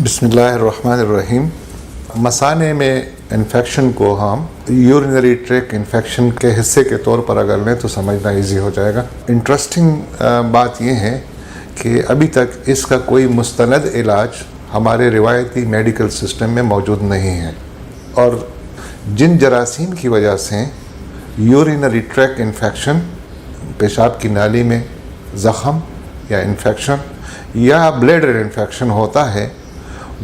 بسم اللہ الرحمن الرحیم۔ مثانے میں انفیکشن کو ہم یورینری ٹریک انفیکشن کے حصے کے طور پر اگر لیں تو سمجھنا ایزی ہو جائے گا۔ انٹرسٹنگ بات یہ ہے کہ ابھی تک اس کا کوئی مستند علاج ہمارے روایتی میڈیکل سسٹم میں موجود نہیں ہے، اور جن جراثیم کی وجہ سے یورینری ٹریک انفیکشن، پیشاب کی نالی میں زخم یا انفیکشن یا بلیڈر انفیکشن ہوتا ہے،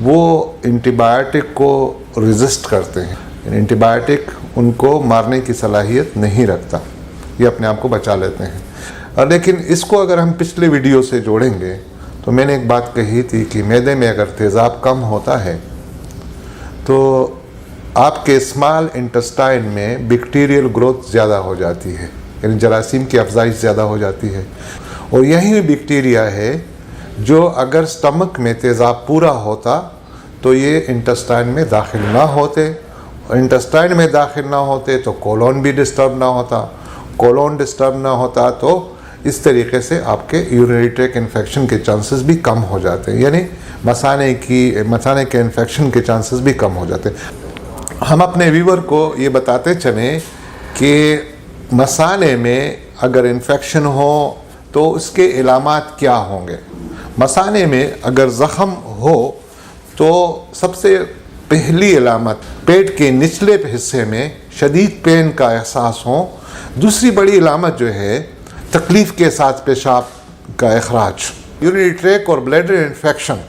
وہ اینٹی بائیوٹک کو ریزسٹ کرتے ہیں، یعنی اینٹی بائیوٹک ان کو مارنے کی صلاحیت نہیں رکھتا، یہ اپنے آپ کو بچا لیتے ہیں۔ لیکن اس کو اگر ہم پچھلے ویڈیو سے جوڑیں گے تو میں نے ایک بات کہی تھی کہ معدے میں اگر تیزاب کم ہوتا ہے تو آپ کے اسمال انٹسٹائن میں بیکٹیریل گروتھ زیادہ ہو جاتی ہے، یعنی جراثیم کی افزائش زیادہ ہو جاتی ہے، اور یہی بیکٹیریا ہے جو اگر سٹمک میں تیزاب پورا ہوتا تو یہ انٹسٹائن میں داخل نہ ہوتے، انٹسٹائن میں داخل نہ ہوتے تو کولون بھی ڈسٹرب نہ ہوتا، کولون ڈسٹرب نہ ہوتا تو اس طریقے سے آپ کے یورینری ٹریک انفیکشن کے چانسز بھی کم ہو جاتے ہیں، یعنی مثانے کے انفیکشن کے چانسز بھی کم ہو جاتے ہیں۔ ہم اپنے ویور کو یہ بتاتے چلیں کہ مثانے میں اگر انفیکشن ہو تو اس کے علامات کیا ہوں گے۔ مثانے میں اگر زخم ہو تو سب سے پہلی علامت پیٹ کے نچلے حصے میں شدید پین کا احساس ہو۔ دوسری بڑی علامت جو ہے تکلیف کے ساتھ پیشاب کا اخراج۔ یورینری ٹریک اور بلیڈر انفیکشن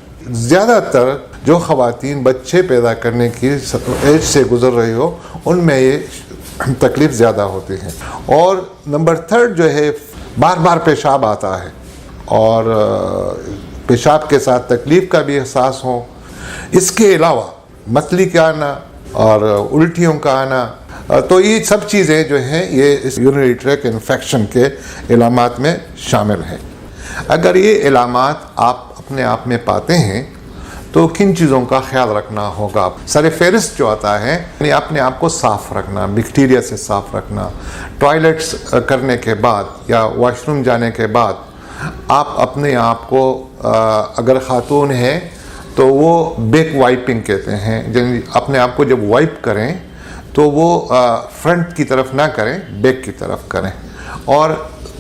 زیادہ تر جو خواتین بچے پیدا کرنے کی ایج سے گزر رہی ہو ان میں یہ تکلیف زیادہ ہوتی ہے۔ اور نمبر 3 جو ہے بار بار پیشاب آتا ہے اور پیشاب کے ساتھ تکلیف کا بھی احساس ہو۔ اس کے علاوہ متلی کا آنا اور الٹیوں کا آنا، تو یہ سب چیزیں جو ہیں یہ اس یورینری ٹریک انفیکشن کے علامات میں شامل ہیں۔ اگر یہ علامات آپ اپنے آپ میں پاتے ہیں تو کن چیزوں کا خیال رکھنا ہوگا؟ سر فہرست جو آتا ہے یعنی اپنے آپ کو صاف رکھنا، بیکٹیریا سے صاف رکھنا، ٹوائلٹس کرنے کے بعد یا واش روم جانے کے بعد آپ اپنے آپ کو اگر خاتون ہیں تو وہ بیک وائپنگ کہتے ہیں، یعنی اپنے آپ کو جب وائپ کریں تو وہ فرنٹ کی طرف نہ کریں، بیک کی طرف کریں، اور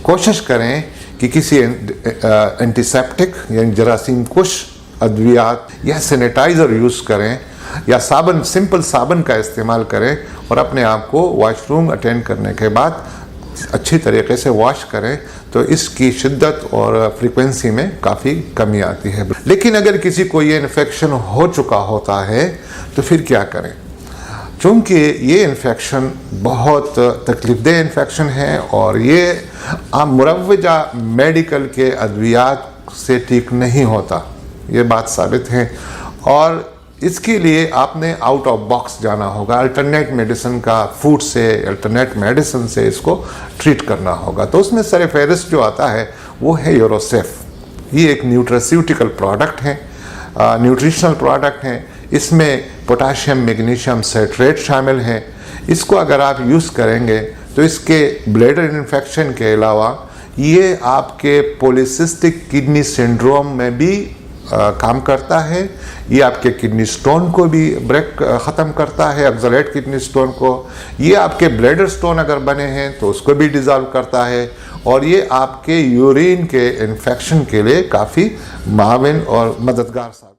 کوشش کریں کہ کسی اینٹی سیپٹک یعنی جراثیم کش ادویات یا سینیٹائزر یوز کریں یا صابن، سمپل صابن کا استعمال کریں، اور اپنے آپ کو واش روم اٹینڈ کرنے کے بعد اچھی طریقے سے واش کریں تو اس کی شدت اور فریکوینسی میں کافی کمی آتی ہے۔ لیکن اگر کسی کو یہ انفیکشن ہو چکا ہوتا ہے تو پھر کیا کریں؟ چونکہ یہ انفیکشن بہت تکلیف دہ انفیکشن ہے اور یہ مروجہ میڈیکل کے ادویات سے ٹھیک نہیں ہوتا، یہ بات ثابت ہے، اور اس کے لیے آپ نے آؤٹ آف باکس جانا ہوگا، الٹرنیٹ میڈیسن کا، فوڈ سے، الٹرنیٹ میڈیسن سے اس کو ٹریٹ کرنا ہوگا۔ تو اس میں سر فہرست جو آتا ہے وہ ہے یوروسیف۔ یہ ایک نیوٹراسیوٹیکل پروڈکٹ ہے، نیوٹریشنل پروڈکٹ ہے، اس میں پوٹاشیم میگنیشیم سائٹریٹ شامل ہیں۔ اس کو اگر آپ یوز کریں گے تو اس کے بلیڈر انفیکشن کے علاوہ یہ آپ کے پولیسسٹک کڈنی سنڈروم میں بھی کام کرتا ہے، یہ آپ کے کڈنی سٹون کو بھی ختم کرتا ہے، اگزولیٹ کڈنی سٹون کو، یہ آپ کے بلیڈر سٹون اگر بنے ہیں تو اس کو بھی ڈیزالو کرتا ہے، اور یہ آپ کے یورین کے انفیکشن کے لیے کافی معاون اور مددگار ثابت